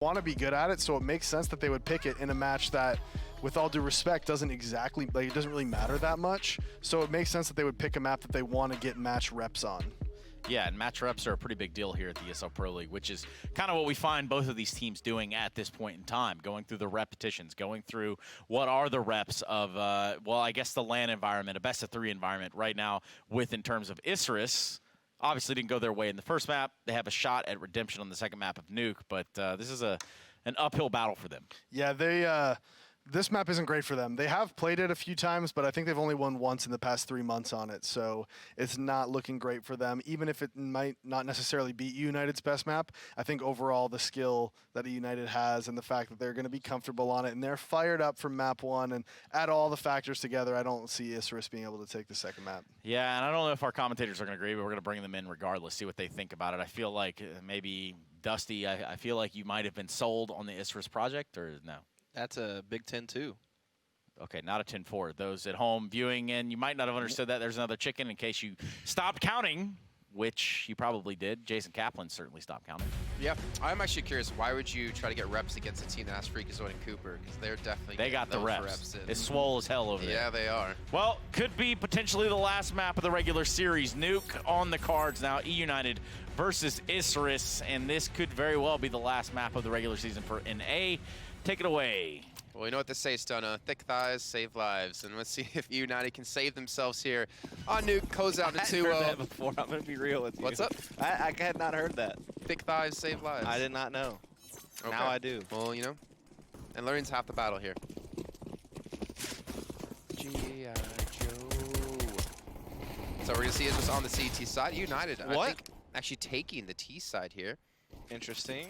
want to be good at it, so it makes sense that they would pick it in a match that, with all due respect, doesn't exactly, like, it doesn't really matter that much. So it makes sense that they would pick a map that they want to get match reps on. Yeah, and match reps are a pretty big deal here at the ESL Pro League, which is kind of what we find both of these teams doing at this point in time, going through the repetitions, going through what are the reps of, well, I guess the LAN environment, a best-of-3 environment right now with, in terms of Isurus. Obviously didn't go their way in the first map. They have a shot at redemption on the second map of Nuke, but this is an uphill battle for them. Yeah, they this map isn't great for them. They have played it a few times, but I think they've only won once in the past 3 months on it, so it's not looking great for them. Even if it might not necessarily be eUnited's best map, I think overall the skill that eUnited has and the fact that they're going to be comfortable on it and they're fired up from map 1 and add all the factors together, I don't see Isurus being able to take the second map. Yeah, and I don't know if our commentators are going to agree, but we're going to bring them in regardless, see what they think about it. I feel like maybe, Dusty, I feel like you might have been sold on the Isurus project, or no? That's a Big 10-2. Okay, not a 10-4. Those at home viewing, and you might not have understood that. There's another chicken in case you stopped counting, which you probably did. Jason Kaplan certainly stopped counting. Yeah, I'm actually curious, why would you try to get reps against a team that has Freakazoid and Cooper? Because they're definitely They got the reps. It's swole as hell over there. Yeah, they are. Well, could be potentially the last map of the regular series. Nuke on the cards now, eUnited versus Isurus, and this could very well be the last map of the regular season for NA. Take it away. Well, you know what they say, Stunna. Thick thighs save lives. And let's see if eUnited can save themselves here on Nuke. Goes out to 2-0. I hadn't heard that before. I'm going to be real with you. What's up? I had not heard that. Thick thighs save lives. I did not know. Okay. Now I do. Well, you know, and learning's half the battle here. G.I. Joe. So we're going to see Isurus on the CT side. eUnited, I think, actually taking the T side here. Interesting.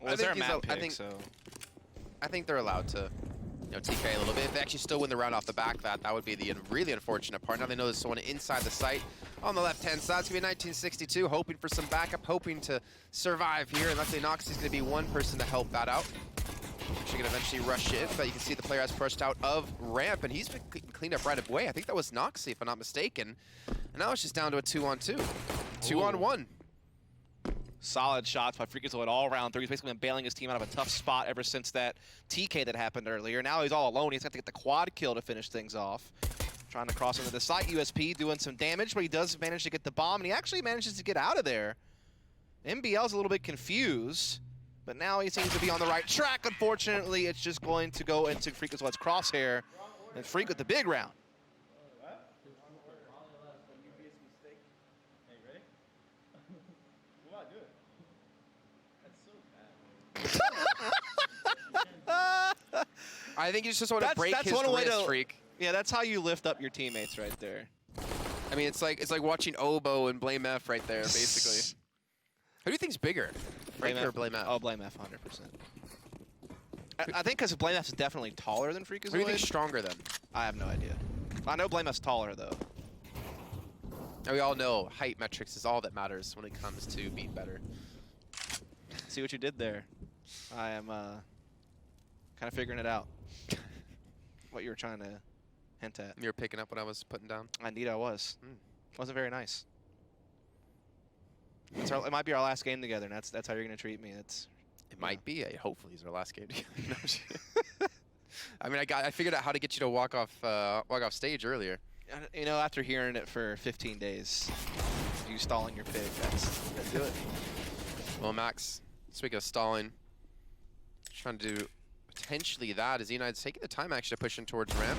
Well, is there a map pick, I think they're allowed to, you know, TK a little bit. If they actually still win the round off the back, that would be the really unfortunate part. Now they know there's someone inside the site on the left-hand side. It's going to be 1962, hoping for some backup, hoping to survive here. And luckily, Noxie's going to be one person to help that out. Actually going to eventually rush in, but you can see the player has pushed out of ramp, and he's been cleaned up right away. I think that was Noxie, if I'm not mistaken. And now it's just down to a 2-on-2. 2-on-1. Solid shots by Freakazoid all around through. He's basically been bailing his team out of a tough spot ever since that TK that happened earlier. Now he's all alone. He's got to get the quad kill to finish things off. Trying to cross into the site. USP doing some damage, but he does manage to get the bomb, and he actually manages to get out of there. MBL's a little bit confused, but now he seems to be on the right track. Unfortunately, it's just going to go into Freakazoid's crosshair, and Freak with the big round. I think you just want to break his wrist, Freak. Yeah, that's how you lift up your teammates right there. I mean, it's like watching Oboe and Blame F right there, basically. Who do you think's bigger, Freak or Blame F? Oh, Blame F, 100%. I think because Blame F is definitely taller than Freakazoid. Who do you think's stronger then? I have no idea. I know Blame F's taller though. And we all know height metrics is all that matters when it comes to being better. See what you did there. I am kind of figuring it out. What you were trying to hint at. You were picking up what I was putting down? Indeed I was. Wasn't very nice. It might be our last game together, and that's how you're going to treat me. It might be. Hopefully it's our last game together. I mean, I figured out how to get you to walk off stage earlier. You know, after hearing it for 15 days, you stalling your pick, that's do it. Well, Max, speaking of stalling, trying to do potentially that as eUnited's taking the time actually to push in towards ramp.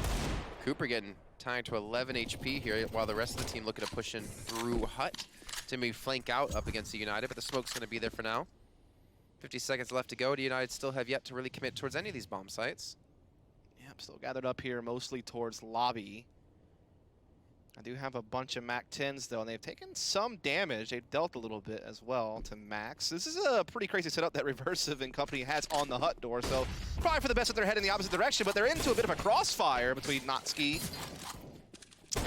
Cooper getting tagged to 11 HP here, while the rest of the team looking to push in through hut to maybe flank out up against eUnited, but the smoke's going to be there for now. 50 seconds left to go. eUnited still have yet to really commit towards any of these bomb sites. Yep, still gathered up here mostly towards lobby. I do have a bunch of MAC 10s though, and they've taken some damage. They've dealt a little bit as well to Max. This is a pretty crazy setup that Reversive and company has on the hut door, so probably for the best that they're heading in the opposite direction, but they're into a bit of a crossfire between Noxie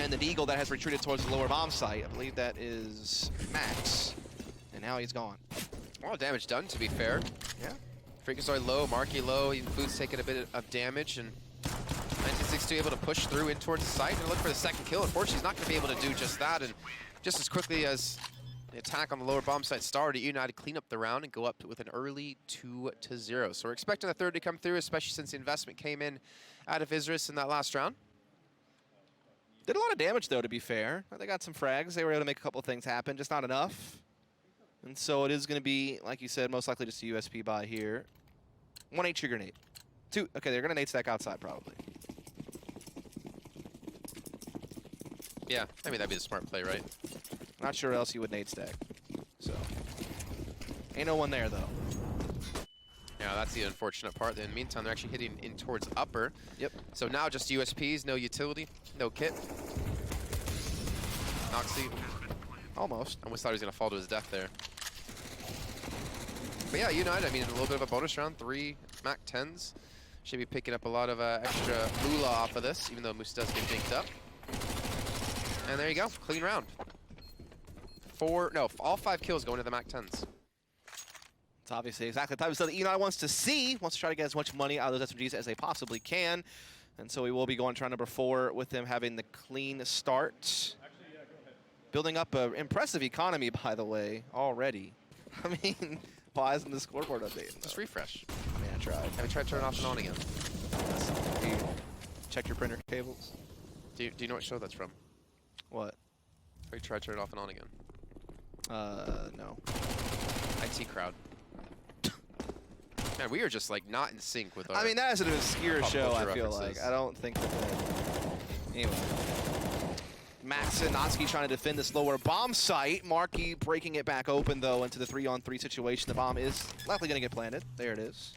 and the Eagle that has retreated towards the lower bomb site. I believe that is Max, and now he's gone. A lot of damage done, to be fair. Yeah. Freakazoid low, Marky low, even Food's taking a bit of damage, and 1962 able to push through in towards the site and look for the second kill. Unfortunately, he's not going to be able to do just that, and just as quickly as The attack on the lower bomb site started. eUnited clean up the round and go up with an early 2-0. So we're expecting the third to come through, especially since the investment came in out of Isurus in that last round. Did a lot of damage, though, to be fair. They got some frags. They were able to make a couple of things happen, just not enough. And so it is going to be, like you said, most likely just a USP buy here. 1 HE grenade. 2. Okay, they're going to nade stack outside, probably. Yeah, I mean, that'd be the smart play, right? Not sure what else you would nade stack. So, ain't no one there, though. Yeah, that's the unfortunate part. In the meantime, they're actually hitting in towards upper. Yep. So now just USPs, no utility, no kit. Noxy Almost. almost thought he was going to fall to his death there. But yeah, eUnited, I mean, a little bit of a bonus round. 3 MAC 10s. Should be picking up a lot of extra moolah off of this, even though Moose does get dinked up. And there you go, clean round. All 5 kills going to the MAC 10s. It's obviously exactly the type of stuff that eUnited wants to see. Wants to try to get as much money out of those SMGs as they possibly can. And so we will be going to round number 4 with them having the clean start. Building up an impressive economy, by the way, already. I mean, why isn't the scoreboard updated? Just refresh. I mean, I tried. Have you tried turning off and on again? Check your printer cables. Do you know what show that's from? What? Have you tried turning it off and on again? No. IT crowd. Man, we are just like not in sync with our... I mean, that is an obscure pop show, I culture feel references. like. I don't think that... Anyway. Max and Notsky trying to defend this lower bomb site. Markey breaking it back open, though, into the 3-on-3 situation. The bomb is likely going to get planted. There it is.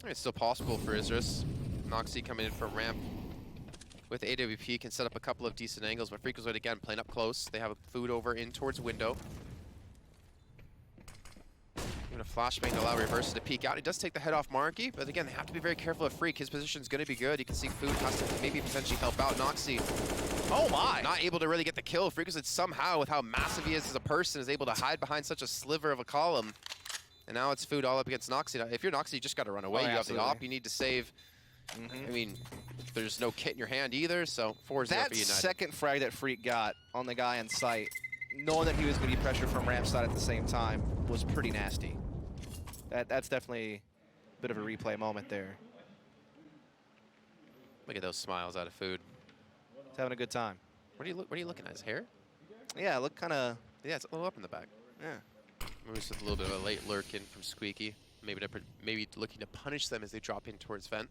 It's still possible for Isurus. Noxy coming in from ramp with AWP can set up a couple of decent angles, but Freakazoid again playing up close. They have a food over in towards window. Even a flashbang to allow reverses to peek out. He does take the head off Markey, but again, they have to be very careful of Freak. His position's going to be good. You can see food has to maybe potentially help out Noxy. Oh my! Not able to really get the kill. Freakazoid somehow, with how massive he is as a person, is able to hide behind such a sliver of a column. And now it's food all up against Noxy. Now, if you're Noxy, you just got to run away. Oh, you have absolutely. the op. You need to save. I mean, there's no kit in your hand either, so 4-0 for That United. second frag that Freak got on the guy in sight, knowing that he was going to be pressured from ramp side at the same time, was pretty nasty. That's definitely a bit of a replay moment there. Look at those smiles out of food. He's having a good time. What are you looking at? His hair? Yeah, look kind of... Yeah, it's a little up in the back. Yeah. Moose with a little bit of a late lurk in from Squeaky. Maybe looking to punish them as they drop in towards vent.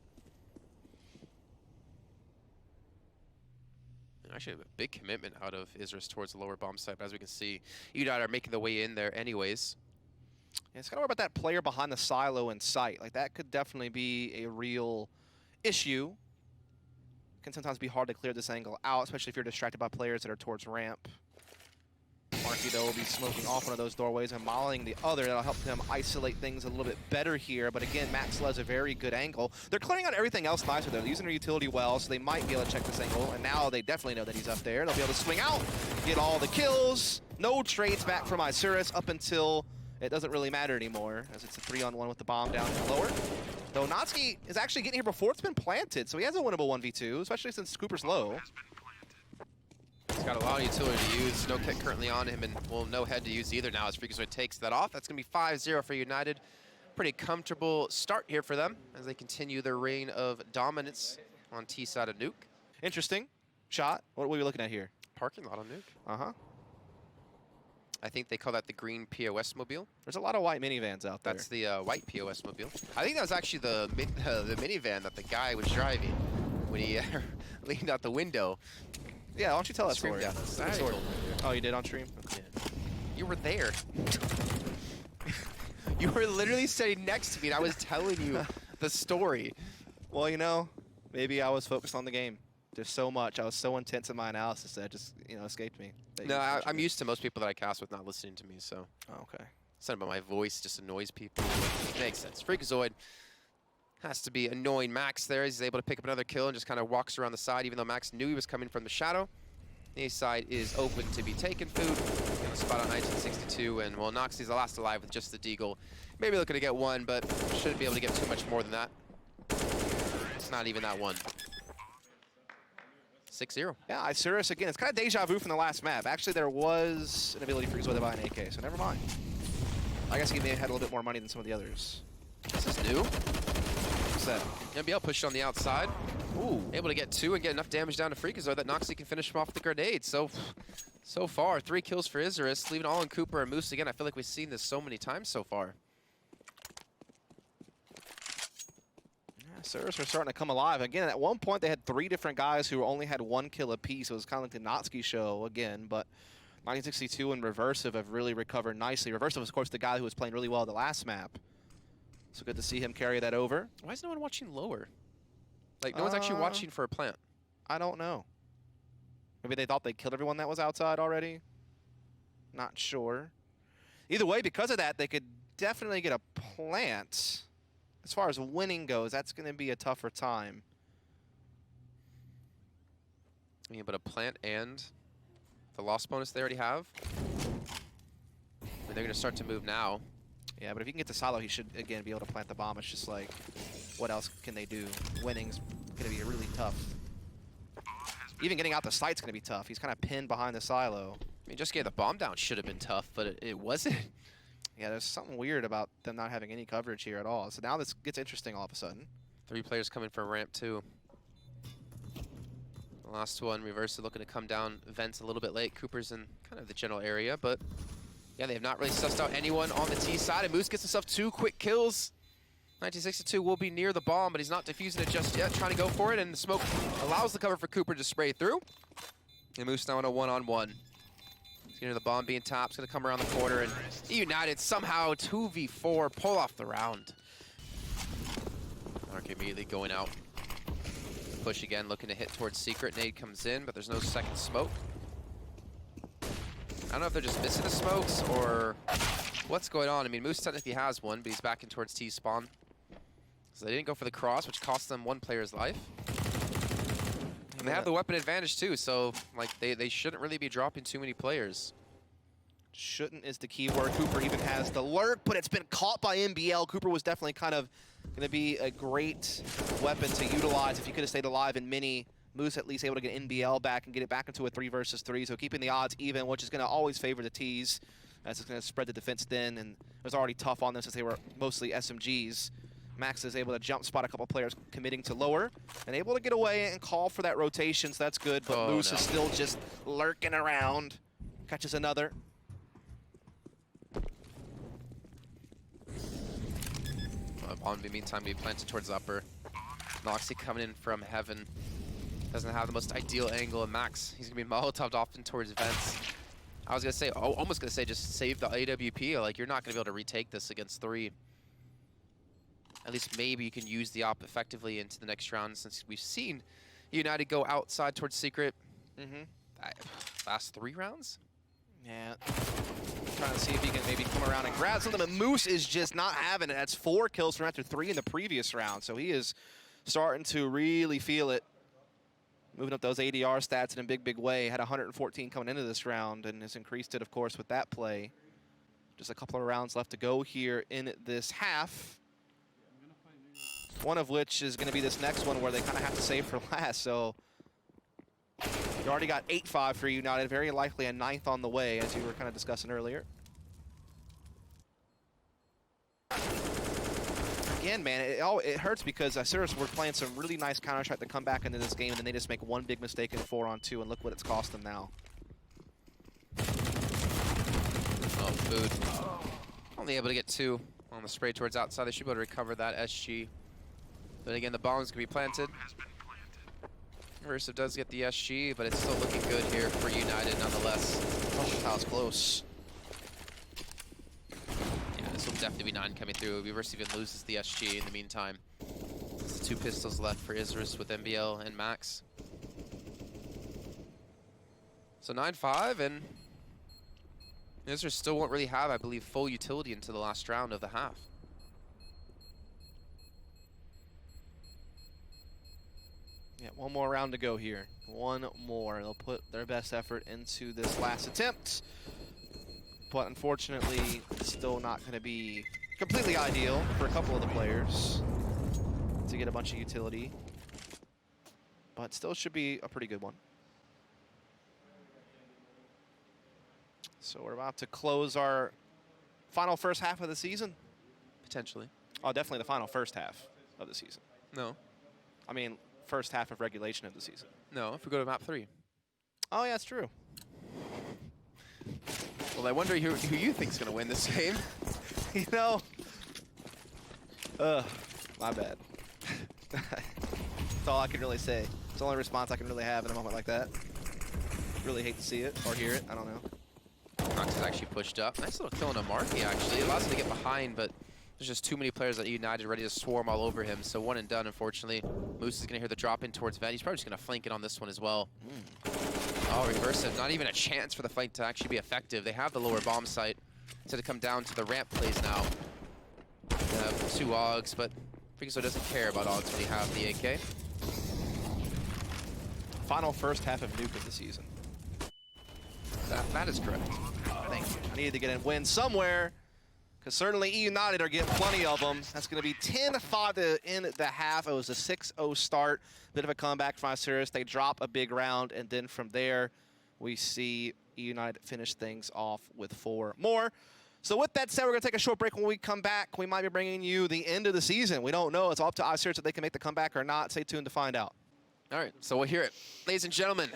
And actually, a big commitment out of Isurus towards the lower bomb site. But as we can see, eUnited are making the way in there anyways. Yeah, it's got to worry about that player behind the silo in sight. Like, that could definitely be a real issue. It can sometimes be hard to clear this angle out, especially if you're distracted by players that are towards ramp. Markey, though, will be smoking off one of those doorways and mollying the other. That'll help him isolate things a little bit better here. But again, Max has a very good angle. They're clearing out everything else nicer. They're using their utility well, so they might be able to check this angle. And now they definitely know that he's up there. They'll be able to swing out, get all the kills. No trades back from Isurus up until it doesn't really matter anymore, as it's a 3-on-1 with the bomb down lower. Though Notsky is actually getting here before it's been planted, so he has a winnable 1v2, especially since Cooper's low. He's got a lot of utility to use. No kit currently on him, and well, no head to use either now as Freakazoid takes that off. That's going to be 5-0 for United. Pretty comfortable start here for them as they continue their reign of dominance on T side of Nuke. Interesting shot. What are we looking at here? Parking lot on Nuke. Uh-huh. I think they call that the green POS mobile. There's a lot of white minivans out there. That's the white POS mobile. I think that was actually the minivan that the guy was driving when he leaned out the window. Yeah, why don't you tell that Screamed story? at us. Good I story. told him. Oh, you did on stream? Okay. Yeah. You were there. You were literally sitting next to me, and I was telling you the story. Well, you know, maybe I was focused on the game. There's so much. I was so intense in my analysis that it just, escaped me. No, I'm used to most people that I cast with not listening to me, so. Oh, okay. Something about my voice just annoys people. Makes sense. Freakazoid has to be annoying Max there. He's able to pick up another kill and just kind of walks around the side, even though Max knew he was coming from the shadow. The side is open to be taken food. Gonna spot on 1962, and well, Noxy's the last alive with just the deagle. Maybe looking to get one, but shouldn't be able to get too much more than that. It's not even that one. 6-0. Yeah, Isurus, again, it's kind of deja vu from the last map. Actually, there was an ability for Freakazoid to buy an AK, so never mind. I guess he may have had a little bit more money than some of the others. This is new. What's that? NBL pushed on the outside. Ooh. Able to get 2 and get enough damage down to Freakazoid that Noxie can finish him off with the grenade. So far, 3 kills for Isurus, leaving all on Cooper and Moose again. I feel like we've seen this so many times so far. Aserous are starting to come alive. Again, at one point they had 3 different guys who only had 1 kill apiece. It was kind of like the Notsky show again, but 1962 and Reversive have really recovered nicely. Reversive was, of course, the guy who was playing really well the last map. So good to see him carry that over. Why is no one watching lower? Like, no one's actually watching for a plant. I don't know. Maybe they thought they killed everyone that was outside already? Not sure. Either way, because of that, they could definitely get a plant. As far as winning goes, that's going to be a tougher time. Yeah, but a plant and the loss bonus they already have. And they're going to start to move now. Yeah, but if he can get to Silo, he should, again, be able to plant the bomb. It's just like, what else can they do? Winning's going to be really tough. Even getting out the site's going to be tough. He's kind of pinned behind the Silo. I mean, just getting the bomb down should have been tough, but it wasn't. Yeah, there's something weird about them not having any coverage here at all. So now this gets interesting all of a sudden. 3 players coming from ramp 2. The last one, Reverse, looking to come down vents a little bit late. Cooper's in kind of the general area, but yeah, they have not really sussed out anyone on the T side. And Moose gets himself 2 quick kills. 1962 will be near the bomb, but he's not defusing it just yet, trying to go for it, and the smoke allows the cover for Cooper to spray through. And Moose now in a one-on-one. The bomb being tapped, it's going to come around the corner, and eUnited somehow 2v4 pull off the round. Arc immediately going out. Push again, looking to hit towards Secret. Nade comes in, but there's no second smoke. I don't know if they're just missing the smokes or what's going on. I mean, Moose technically has one, but he's backing towards T-spawn. So they didn't go for the cross, which cost them 1 player's life. And they have the weapon advantage too, so like they shouldn't really be dropping too many players. Shouldn't is the key word. Cooper even has the lurk, but it's been caught by NBL. Cooper was definitely kind of going to be a great weapon to utilize if he could have stayed alive in mini. Moose at least able to get NBL back and get it back into a 3 versus 3, so keeping the odds even, which is going to always favor the T's, as it's going to spread the defense thin, and it was already tough on them since they were mostly SMGs. Max is able to jump spot a couple players committing to lower and able to get away and call for that rotation, so that's good, but Moose is still just lurking around. Catches another. On the meantime, being planted towards upper. Noxie coming in from heaven. Doesn't have the most ideal angle, and Max, he's going to be Molotoved off in towards vents. I was going to say, almost going to say, just save the AWP. Like, you're not going to be able to retake this against 3. At least maybe you can use the op effectively into the next round, since we've seen United go outside towards Secret. Last 3 rounds? Yeah. Trying to see if he can maybe come around and grab something, but Moose is just not having it. That's 4 kills from after 3 in the previous round, so he is starting to really feel it. Moving up those ADR stats in a big, big way. Had 114 coming into this round and has increased it, of course, with that play. Just a couple of rounds left to go here in this half. One of which is going to be this next one where they kind of have to save for last. So you already got 8-5 for United. Very likely a 9th on the way, as you were kind of discussing earlier. Again, man, it hurts because Aserous were playing some really nice Counter-Strike to come back into this game, and then they just make one big mistake in 4-on-2, and look what it's cost them now. Oh, food. Only able to get 2 on the spray towards outside. They should be able to recover that SG. But again, the bomb's going to be planted. Versive does get the SG, but it's still looking good here for United nonetheless. Oh, that was close. Yeah, this will definitely be 9 coming through. Versive even loses the SG in the meantime. There's 2 pistols left for Isurus with NBL and Max. So 9-5, and Isurus still won't really have, I believe, full utility into the last round of the half. Yeah, one more round to go here. One more. They'll put their best effort into this last attempt. But unfortunately, still not going to be completely ideal for a couple of the players to get a bunch of utility. but still should be a pretty good one. So we're about to close our final first half of the season. Potentially. Oh, definitely the final first half of the season. No. I mean, first half of regulation of the season. No, if we go to map 3. Oh, yeah, that's true. Well, I wonder who you think's going to win this game. You know, my bad. That's all I can really say. It's the only response I can really have in a moment like that. Really hate to see it or hear it. I don't know. Nox is actually pushed up. Nice little kill on a Marky, actually. It allows him to get behind, but there's just too many players at eUnited ready to swarm all over him. So one and done, unfortunately. Moose is going to hear the drop in towards Ven. He's probably just going to flank it on this one as well. Oh, reversive. Not even a chance for the flank to actually be effective. They have the lower bomb site. So to come down to the ramp plays now. They have 2 Augs, but Freakazoid doesn't care about Augs when you have the AK. Final first half of Nuke of the season. That is correct. Thank you. I needed to get a win somewhere, because certainly eUnited are getting plenty of them. That's going to be 10-5 to end the half. It was a 6-0 start. Bit of a comeback from Aserous. They drop a big round, and then from there, we see eUnited finish things off with 4 more. So with that said, we're going to take a short break. When we come back, we might be bringing you the end of the season. We don't know. It's all up to Aserous if they can make the comeback or not. Stay tuned to find out. All right, so we'll hear it. Ladies and gentlemen,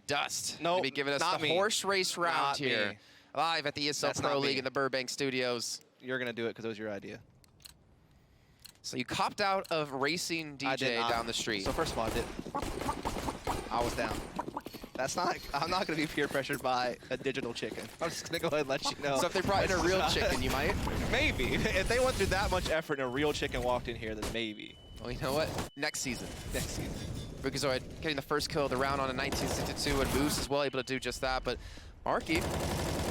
Dust. Nope, be giving us not the me. horse race round Not here. me. Live at the ESL That's Pro not League me. in the Burbank studios. You're going to do it because it was your idea. So you copped out of racing I did DJ not. down the street. So first of all, I did. I was down. That's not. I'm not going to be peer pressured by a digital chicken. I'm just going to go ahead and let you know. So if they brought in a real chicken, you might? Maybe. If they went through that much effort and a real chicken walked in here, then maybe. Well, you know what? Next season. Next season. Freakazoid getting the first kill of the round on a 1962, and Moose as well able to do just that. But Marky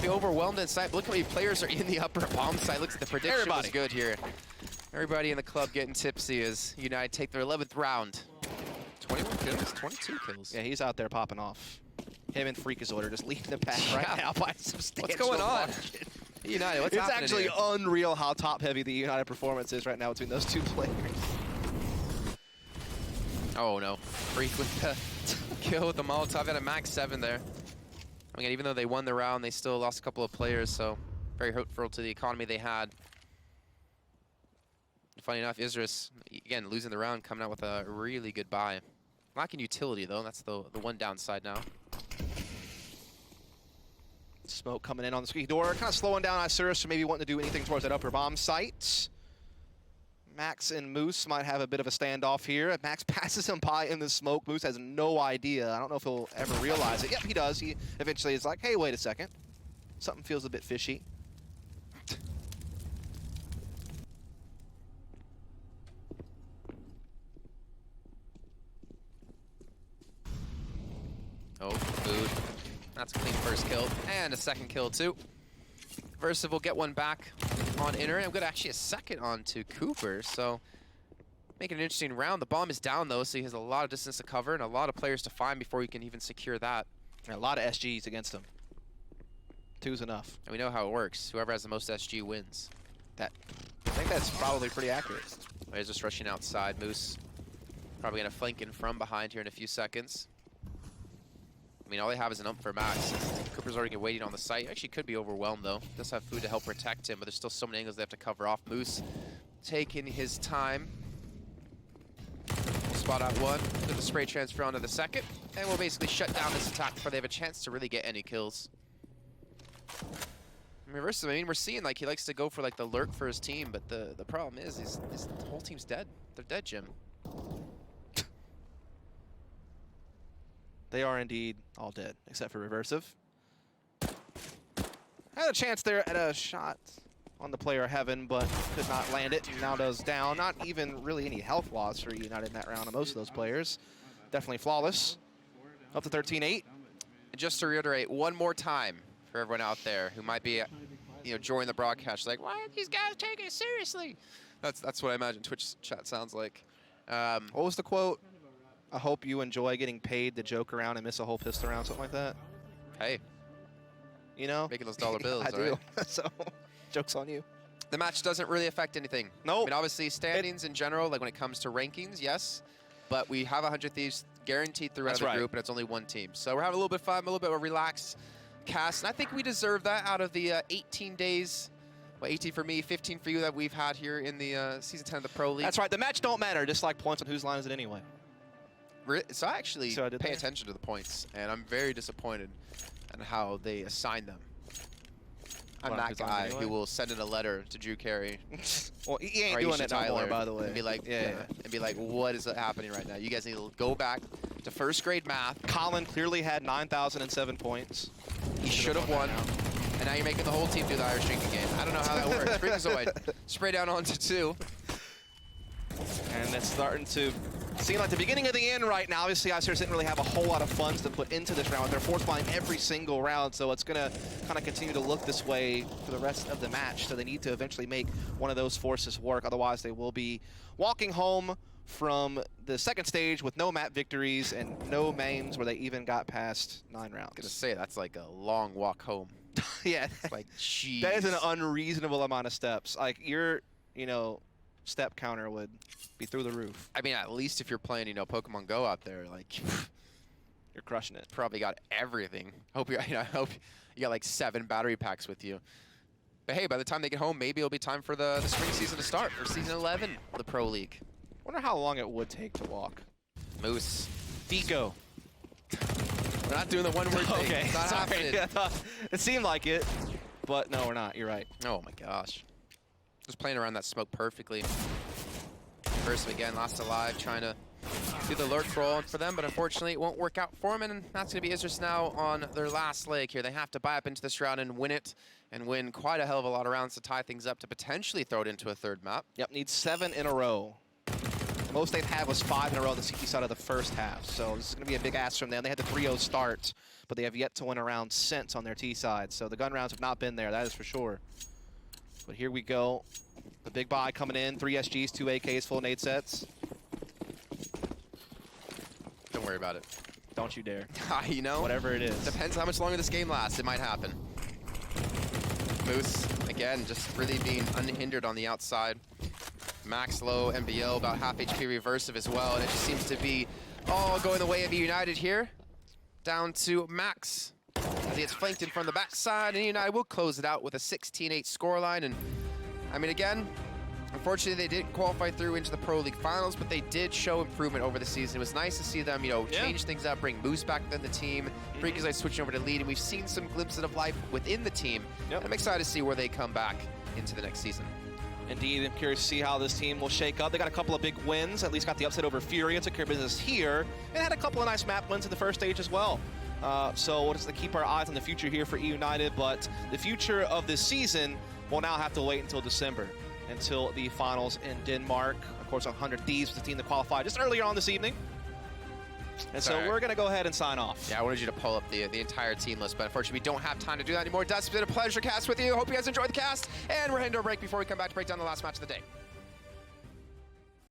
be overwhelmed in sight. Look how many players are in the upper bomb site. Looks like the prediction was good here. Everybody in the club getting tipsy as United take their 11th round. 21 kills, 22 kills. Yeah, he's out there popping off. Him and Freakazoid are just leading the pack right now by substantial What's going on? margin. United, what's It's happening actually here? unreal how top-heavy the United performance is right now between those 2 players. Oh no, Freak with the kill with the Molotov at a max 7 there. I mean, even though they won the round, they still lost a couple of players, so very hurtful to the economy they had. Funny enough, Isurus, again, losing the round, coming out with a really good buy. Lacking utility though, that's the one downside now. Smoke coming in on the squeaky door, kind of slowing down Isurus from maybe wanting to do anything towards that upper bomb site. Max and Moose might have a bit of a standoff here. Max passes him by in the smoke. Moose has no idea. I don't know if he'll ever realize it. Yep, he does. He eventually is like, hey, wait a second. Something feels a bit fishy. Oh, food. That's a clean first kill, and a second kill too. Versive will get one back on Inner, and we've got actually a second on to Cooper, so making an interesting round. The bomb is down though, so he has a lot of distance to cover and a lot of players to find before he can even secure that. And a lot of SGs against him. 2's enough. And we know how it works. Whoever has the most SG wins. I think that's probably pretty accurate. He's just rushing outside. Moose probably going to flank in from behind here in a few seconds. I mean, all they have is an ump for Max. Cooper's already waiting on the site. Actually could be overwhelmed, though. Does have food to help protect him, but there's still so many angles they have to cover off. Moose taking his time. We'll spot out one. Do the spray transfer onto the second. And we'll basically shut down this attack before they have a chance to really get any kills. I mean, we're seeing, like, he likes to go for, like, the lurk for his team, but the problem is his whole team's dead. They're dead, Jim. They are indeed all dead, except for Reversive. Had a chance there at a shot on the player Heaven, but could not land it. Now does down. Not even really any health loss for United in that round on most of those players. Definitely flawless. Up to 13-8. And just to reiterate one more time for everyone out there who might be, you know, joining the broadcast, like, why are these guys taking it seriously? That's what I imagine Twitch chat sounds like. What was the quote? I hope you enjoy getting paid to joke around and miss a whole pistol round, something like that. Hey, You know? making those dollar bills, I all do. right? So, joke's on you. The match doesn't really affect anything. I Nope. mean, obviously, standings in general, like when it comes to rankings, yes. But we have a 100 Thieves guaranteed throughout That's the right. group, and it's only one team. So we're having a little bit of fun, a little bit of a relaxed cast, and I think we deserve that out of the 18 days. Well, 18 for me, 15 for you that we've had here in the Season 10 of the Pro League. That's right. The match don't matter, just like points on whose line is it anyway. So I actually So I did pay that. attention to the points, and I'm very disappointed in how they assign them. I'm What, that whose line guy anyway? who will send in a letter to Drew Carey, Well, he ain't or doing Aisha it no more, Tyler, by the way. and be like, yeah. and be like, what is happening right now? You guys need to go back to first grade math. Colin clearly had 9,007 points. He should have won, and now you're making the whole team do the Irish drinking game. I don't know how that works. Freakazoid, spray down onto 2. And it's starting to seem like the beginning of the end right now. Obviously, Aserous didn't really have a whole lot of funds to put into this round. They're force buying every single round, so it's going to kind of continue to look this way for the rest of the match. So they need to eventually make one of those forces work. Otherwise, they will be walking home from the second stage with no map victories and no mains where they even got past 9 rounds. Gonna say that's like a long walk home. Yeah, It's like, jeez. that is an unreasonable amount of steps. Like, your, step counter would be through the roof. I mean, at least if you're playing, Pokemon Go out there, like, You're crushing it. probably got everything. Hope you, I hope you got like 7 battery packs with you. But hey, by the time they get home, maybe it'll be time for the spring season to start, or season 11 of the Pro League. Wonder how long it would take to walk. Moose. Fico. We're not doing the one-word thing. Okay, It's not sorry. happening. It seemed like it, but no, we're not. You're right. Oh my gosh. Just playing around that smoke perfectly. First again, lost alive, trying to do the lurk roll for them, but unfortunately it won't work out for them, and that's going to be Isurus now on their last leg here. They have to buy up into this round and win it, and win quite a hell of a lot of rounds to tie things up to potentially throw it into a third map. Yep, needs 7 in a row. Most they've had was 5 in a row on the CT side of the first half, so this is going to be a big ask from them. They had the 3-0 start, but they have yet to win a round since on their T side, so the gun rounds have not been there, that is for sure. But here we go. The big buy coming in, 3 SGs, 2 AKs, full nade sets. Don't worry about it. Don't you dare. You know? Whatever it is. Depends how much longer this game lasts. It might happen. Moose, again, just really being unhindered on the outside. Max low, MBO, about half HP reversive as well, and it just seems to be all going the way of eUnited here. Down to Max, as he gets flanked in from the backside, and eUnited will close it out with a 16-8 scoreline. And I mean, again, unfortunately, they didn't qualify through into the Pro League Finals, but they did show improvement over the season. It was nice to see them, change things up, bring Moose back in the team, Freakazoid switching over to lead, and we've seen some glimpses of life within the team. Yep. And I'm excited to see where they come back into the next season. Indeed, I'm curious to see how this team will shake up. They got a couple of big wins, at least got the upset over Fury and took care of business here, and had a couple of nice map wins in the first stage as well. So we'll just keep our eyes on the future here for eUnited, but the future of this season will now have to wait until December, until the finals in Denmark. Of course, 100 Thieves was the team that qualified just earlier on this evening. And so Sorry. we're going to go ahead and sign off. Yeah, I wanted you to pull up the entire team list, but unfortunately we don't have time to do that anymore. Dust, it's been a pleasure cast with you. Hope you guys enjoyed the cast, and we're heading to a break before we come back to break down the last match of the day.